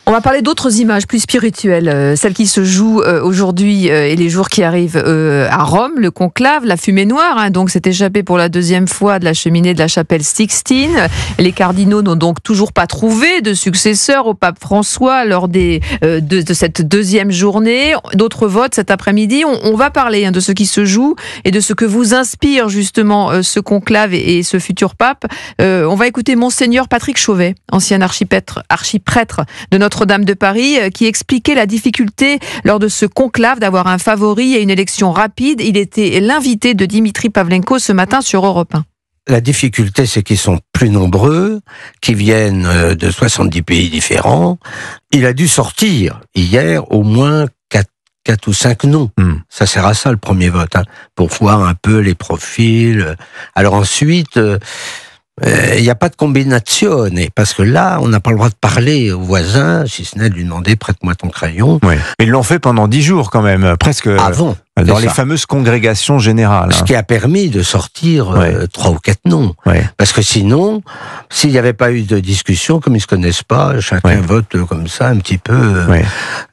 On va parler d'autres images plus spirituelles, celles qui se jouent aujourd'hui et les jours qui arrivent à Rome, le conclave, la fumée noire, donc s'est échappée pour la deuxième fois de la cheminée de la chapelle Sixtine. Les cardinaux n'ont donc toujours pas trouvé de successeur au pape François lors de cette deuxième journée. D'autres votes cet après-midi. On va parler de ce qui se joue et de ce que vous inspire justement ce conclave et ce futur pape. On va écouter Monseigneur Patrick Chauvet, ancien archiprêtre de Notre-Dame de Paris, qui expliquait la difficulté lors de ce conclave d'avoir un favori et une élection rapide. Il était l'invité de Dimitri Pavlenko ce matin sur Europe 1. La difficulté, c'est qu'ils sont plus nombreux, qui viennent de 70 pays différents. Il a dû sortir hier au moins 4 ou 5 noms. Ça sert à ça le premier vote, pour voir un peu les profils. Alors ensuite... il n'y a pas de combinazione, parce que là, on n'a pas le droit de parler au voisin, si ce n'est de lui demander « prête-moi ton crayon ». Oui. Ils l'ont fait pendant 10 jours quand même, presque avant, dans les fameuses congrégations générales. Ce qui a permis de sortir 3 ou 4 noms. Parce que sinon, s'il n'y avait pas eu de discussion, comme ils ne se connaissent pas, chacun vote comme ça un petit peu,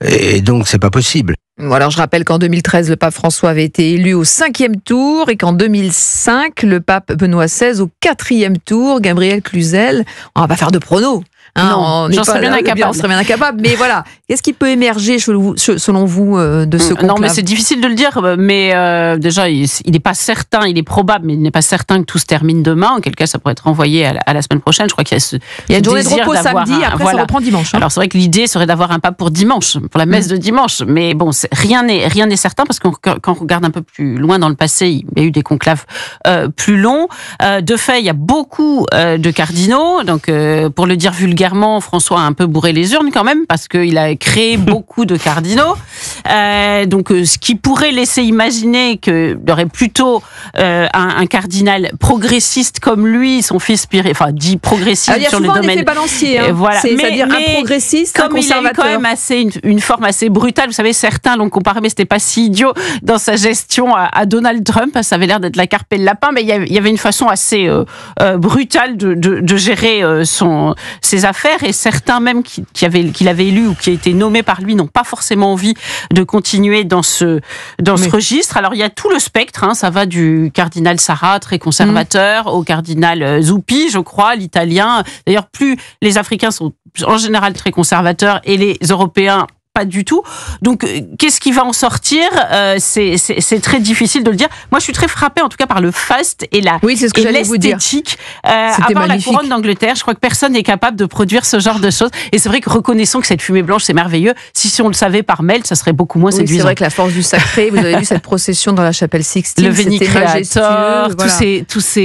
et donc c'est pas possible. Alors je rappelle qu'en 2013, le pape François avait été élu au 5e tour et qu'en 2005, le pape Benoît XVI au 4e tour. Gabriel Cluzel, on va pas faire de pronos. Non, j'en serais bien incapable. Mais voilà, qu'est-ce qui peut émerger selon vous de ce conclave ? Non, mais c'est difficile de le dire. Mais déjà, il n'est pas certain, il est probable, mais il n'est pas certain que tout se termine demain. En quel cas, ça pourrait être renvoyé à la semaine prochaine. Je crois qu'il y a une journée de repos samedi, après ça reprend dimanche. Alors c'est vrai que l'idée serait d'avoir un pape pour dimanche, pour la messe de dimanche. Mais bon, rien n'est certain parce que quand on regarde un peu plus loin dans le passé, il y a eu des conclaves plus longs. De fait, il y a beaucoup de cardinaux. Donc, pour le dire vulgairement, François a un peu bourré les urnes quand même, parce qu'il a créé beaucoup de cardinaux. Donc, ce qui pourrait laisser imaginer qu'il y aurait plutôt un cardinal progressiste comme lui, son fils dit progressiste sur le domaine. Il y a souvent un effet balancier, voilà. C'est-à-dire un progressiste, un conservateur. Comme il a eu quand même une forme assez brutale, vous savez, certains l'ont comparé, mais c'était pas si idiot, dans sa gestion à Donald Trump. Ça avait l'air d'être la carpe et le lapin, mais il y avait une façon assez brutale de gérer ses affaires, et certains même qu'il avait élu ou qui a été nommé par lui n'ont pas forcément envie de continuer dans ce registre. Alors il y a tout le spectre, ça va du cardinal Sarah, très conservateur, au cardinal Zuppi, je crois, l'italien. D'ailleurs, plus les Africains sont en général très conservateurs et les Européens pas du tout. Donc, qu'est-ce qui va en sortir ? C'est très difficile de le dire. Moi, je suis très frappée, en tout cas, par le faste et l'esthétique. À part la couronne d'Angleterre, je crois que personne n'est capable de produire ce genre de choses. Et c'est vrai que reconnaissons que cette fumée blanche, c'est merveilleux. Si on le savait par mail, ça serait beaucoup moins séduisant. C'est vrai que la force du sacré, vous avez vu cette procession dans la chapelle Sixtine, le Veni Creator,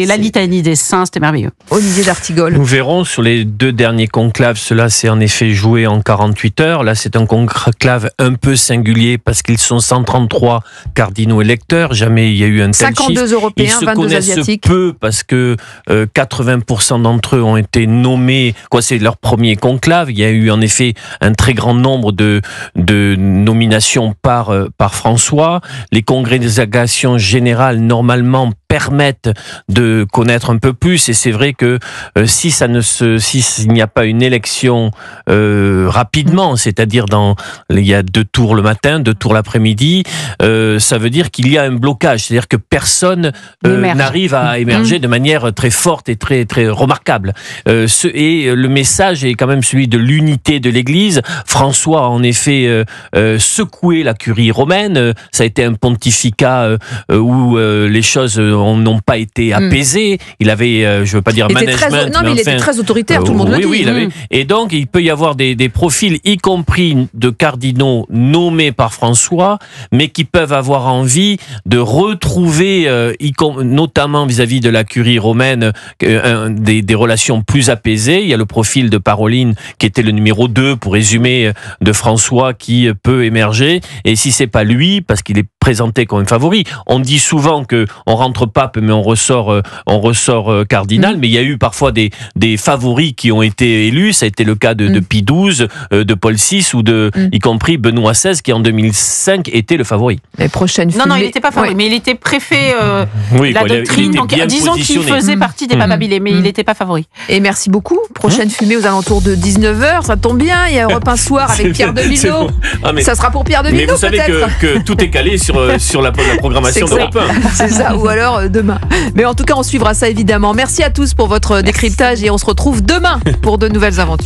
la litanie des saints, c'était merveilleux. Olivier d'Artigol. Nous verrons sur les 2 derniers conclaves, cela s'est en effet joué en 48 heures. Là, c'est un conclave un peu singulier parce qu'ils sont 133 cardinaux électeurs. Jamais il y a eu un tel 52 chiffre. Européens, 22 Asiatiques. Ils se connaissent peu parce que 80% d'entre eux ont été nommés. C'est leur premier conclave. Il y a eu en effet un très grand nombre de nominations par François. Les congrégations générales normalement permettent de connaître un peu plus, et c'est vrai que s'il n'y a pas une élection rapidement, c'est-à-dire il y a 2 tours le matin, 2 tours l'après-midi, ça veut dire qu'il y a un blocage, c'est-à-dire que personne n'arrive à émerger de manière très forte et très très remarquable. Et le message est quand même celui de l'unité de l'Église. François a en effet secoué la curie romaine. Ça a été un pontificat où les choses n'ont pas été apaisées. Il avait, je veux pas dire management, mais il était très autoritaire, tout le monde le dit. Oui, il avait. Et donc, il peut y avoir des profils, y compris de cardinaux nommés par François, mais qui peuvent avoir envie de retrouver, notamment vis-à-vis de la curie romaine, des relations plus apaisées. Il y a le profil de Paroline, qui était le numéro 2, pour résumer, de François, qui peut émerger. Et si c'est pas lui, parce qu'il est présenté comme un favori, on dit souvent qu'on rentre pape, mais on ressort cardinal. Mais il y a eu parfois des favoris qui ont été élus. Ça a été le cas de Pie XII, de Paul VI ou y compris Benoît XVI qui en 2005 était le favori. Les prochaines non, il n'était pas favori, mais il était préfet de la doctrine. Donc, disons qu'il faisait partie des papabilés, mais il n'était pas favori. Et merci beaucoup. Prochaine fumée aux alentours de 19h. Ça tombe bien. Il y a un repas soir avec Pierre Demillo. Bon. Ça sera pour Pierre Demillo, peut-être. Mais vous savez que tout est calé sur la programmation d'Europe 1. C'est ça, ou alors demain. Mais en tout cas, on suivra ça évidemment. Merci à tous pour votre décryptage et on se retrouve demain pour de nouvelles aventures.